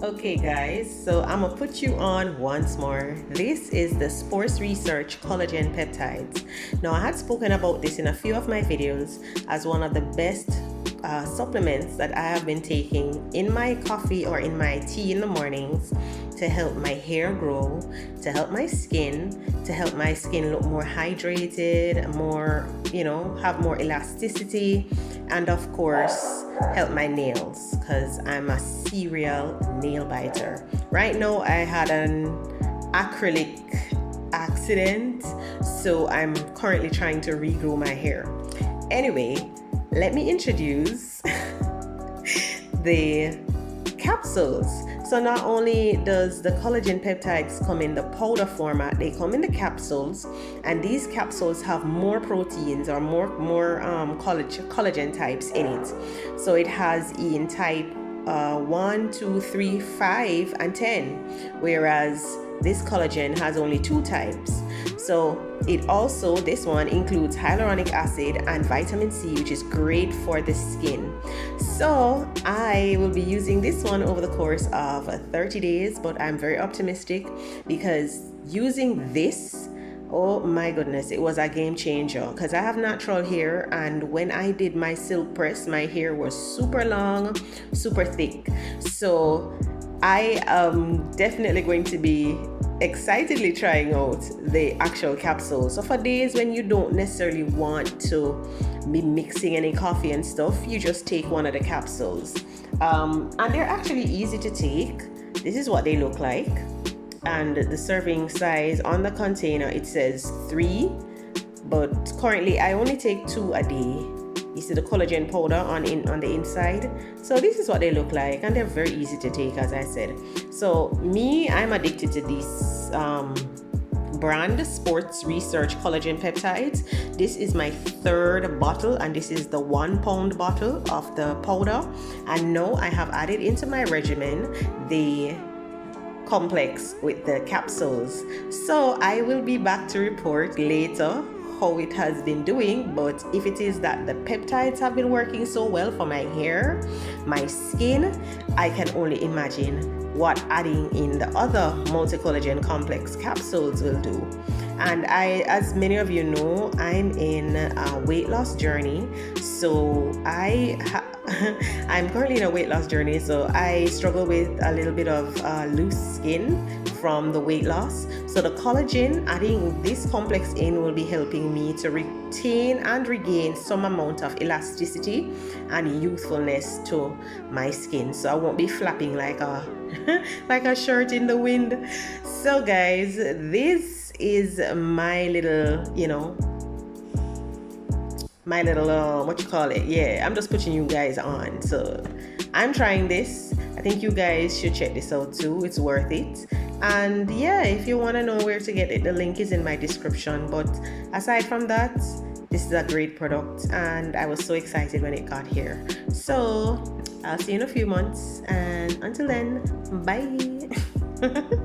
Okay guys, so I'm gonna put you on once more. This is the Sports Research Collagen Peptides. Now I had spoken about this in a few of my videos as one of the best supplements that I have been taking in my coffee or in my tea in the mornings to help my hair grow, to help my skin look more hydrated, more, have more elasticity, and of course help my nails because I'm a serial nail biter. Right now I had an acrylic accident, so I'm currently trying to regrow my hair. Anyway, let me introduce the capsules. So not only does the collagen peptides come in the powder format, they come in the capsules, and these capsules have more proteins or more collagen types in it. So it has in type 1, 2, 3, 5, and 10, whereas this collagen has only 2 types. So it also, this one includes hyaluronic acid and vitamin C, which is great for the skin. So I will be using this one over the course of 30 days, but I'm very optimistic because using this, oh my goodness, it was a game changer because I have natural hair, and when I did my silk press, my hair was super long, super thick. So I am definitely going to be excitedly trying out the actual capsule. So for days when you don't necessarily want to be mixing any coffee and stuff, you just take one of the capsules, and they're actually easy to take. This is what they look like, and the serving size on the container, it says 3, but currently I only take 2 a day. You see the collagen powder on the inside. So this is what they look like, and they're very easy to take, as I said. So I'm addicted to this brand, Sports Research Collagen Peptides. This is my 3rd bottle, and this is the 1 pound bottle of the powder. And now I have added into my regimen the complex with the capsules. So I will be back to report later how it has been doing, but if it is that the peptides have been working so well for my hair, my skin, I can only imagine what adding in the other multi-collagen complex capsules will do. And as many of you know, I'm in a weight loss journey, so I'm currently in a weight loss journey, so I struggle with a little bit of loose skin from the weight loss. So the collagen, adding this complex in, will be helping me to retain and regain some amount of elasticity and youthfulness to my skin, so I won't be flapping like a like a shirt in the wind. So guys, this is my little, what you call it, yeah, I'm just putting you guys on. So I'm trying this. I think you guys should check this out too, it's worth it. And yeah, if you want to know where to get it, the link is in my description. But aside from that, this is a great product, and I was so excited when it got here. So I'll see you in a few months, and until then, bye.